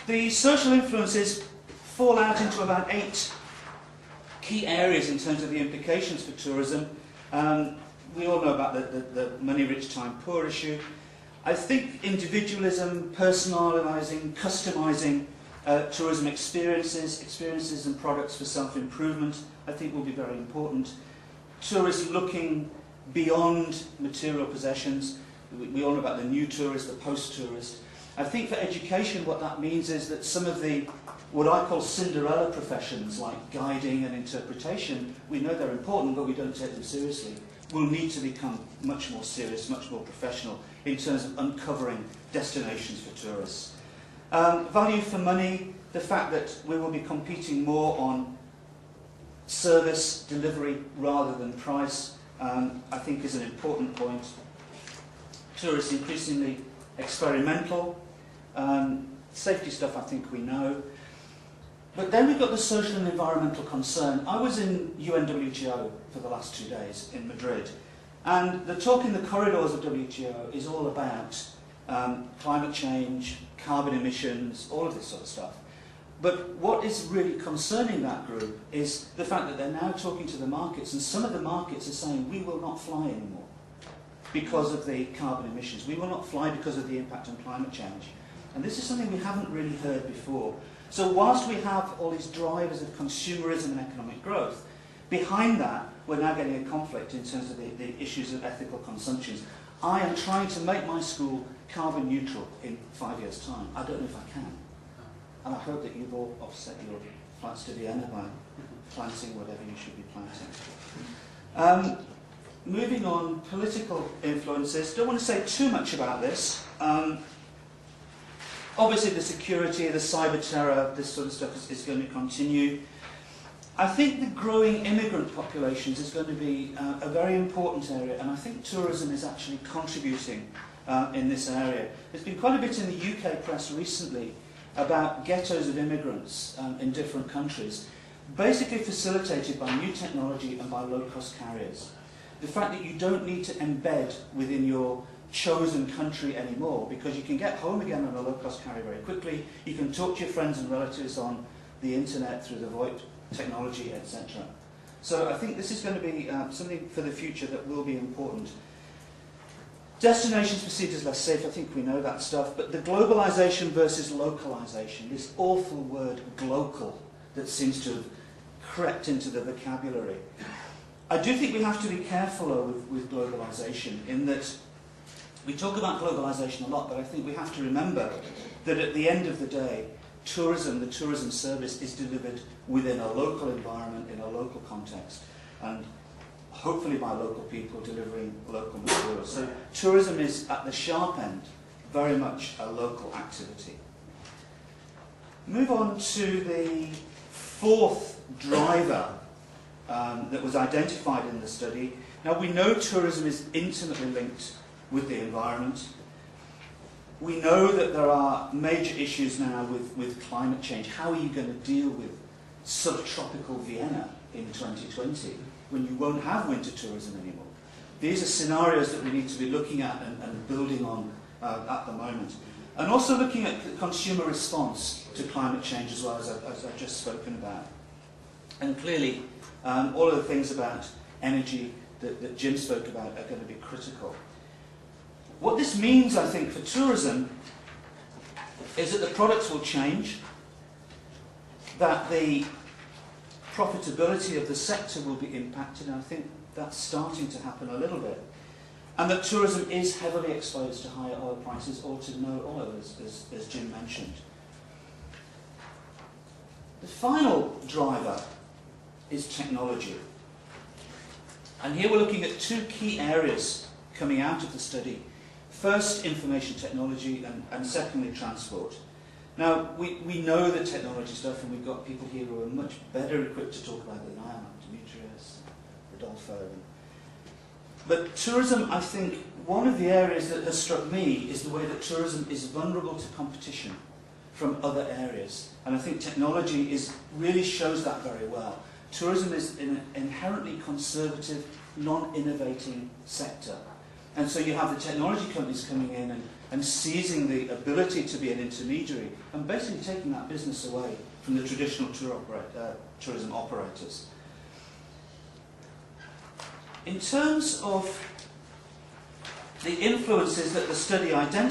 The social influences fall out into about 8 key areas in terms of the implications for tourism. We all know about the money-rich, time-poor issue. I think individualism, personalising, customising tourism experiences and products for self-improvement, I think will be very important. Tourists looking beyond material possessions. We all know about the new tourist, the post-tourist. I think for education what that means is that some of the, what I call Cinderella professions, like guiding and interpretation, we know they're important but we don't take them seriously, will need to become much more serious, much more professional in terms of uncovering destinations for tourists. Value for money, the fact that we will be competing more on service delivery rather than price, I think is an important point. Tourists increasingly experimental. Safety stuff I think we know. But then we've got the social and environmental concern. I was in UNWTO for the last 2 days in Madrid, and the talk in the corridors of WTO is all about climate change, carbon emissions, all of this sort of stuff. But what is really concerning that group is the fact that they're now talking to the markets, and some of the markets are saying we will not fly anymore because of the carbon emissions. We will not fly because of the impact on climate change. And this is something we haven't really heard before. So whilst we have all these drivers of consumerism and economic growth, behind that we're now getting a conflict in terms of the issues of ethical consumptions. I am trying to make my school carbon neutral in 5 years' time. I don't know if I can. And I hope that you've all offset your flights to Vienna by planting whatever you should be planting. Moving on, political influences. Don't want to say too much about this. Obviously the security, the cyber terror, this sort of stuff is going to continue. I think the growing immigrant populations is going to be a very important area, and I think tourism is actually contributing in this area. There's been quite a bit in the UK press recently about ghettos of immigrants in different countries, basically facilitated by new technology and by low-cost carriers. The fact that you don't need to embed within your chosen country anymore, because you can get home again on a low-cost carrier very quickly, you can talk to your friends and relatives on the internet through the VoIP technology, etc. So I think this is going to be something for the future that will be important. Destinations perceived as less safe, I think we know that stuff, but the globalization versus localization, this awful word glocal that seems to have crept into the vocabulary. I do think we have to be careful with globalization, in that we talk about globalization a lot, but I think we have to remember that at the end of the day, tourism, the tourism service, is delivered within a local environment, in a local context, and hopefully by local people delivering local materials. So tourism is, at the sharp end, very much a local activity. Move on to the fourth driver that was identified in the study. Now we know tourism is intimately linked with the environment. We know that there are major issues now with climate change. How are you going to deal with subtropical Vienna in 2020 when you won't have winter tourism anymore? These are scenarios that we need to be looking at and building on at the moment. And also looking at the consumer response to climate change as well, as I've just spoken about. And clearly, all of the things about energy that Jim spoke about are going to be critical. What this means, I think, for tourism is that the products will change, that the profitability of the sector will be impacted, and I think that's starting to happen a little bit, and that tourism is heavily exposed to higher oil prices or to no oil, as Jim mentioned. The final driver is technology. And here we're looking at two key areas coming out of the study. First, information technology, and secondly, transport. Now, we know the technology stuff, and we've got people here who are much better equipped to talk about it than I am, Demetrius, Rodolfo. But tourism, I think, one of the areas that has struck me is the way that tourism is vulnerable to competition from other areas. And I think technology really shows that very well. Tourism is an inherently conservative, non-innovating sector. And so you have the technology companies coming in and seizing the ability to be an intermediary and basically taking that business away from the traditional tourism operators. In terms of the influences that the study identified,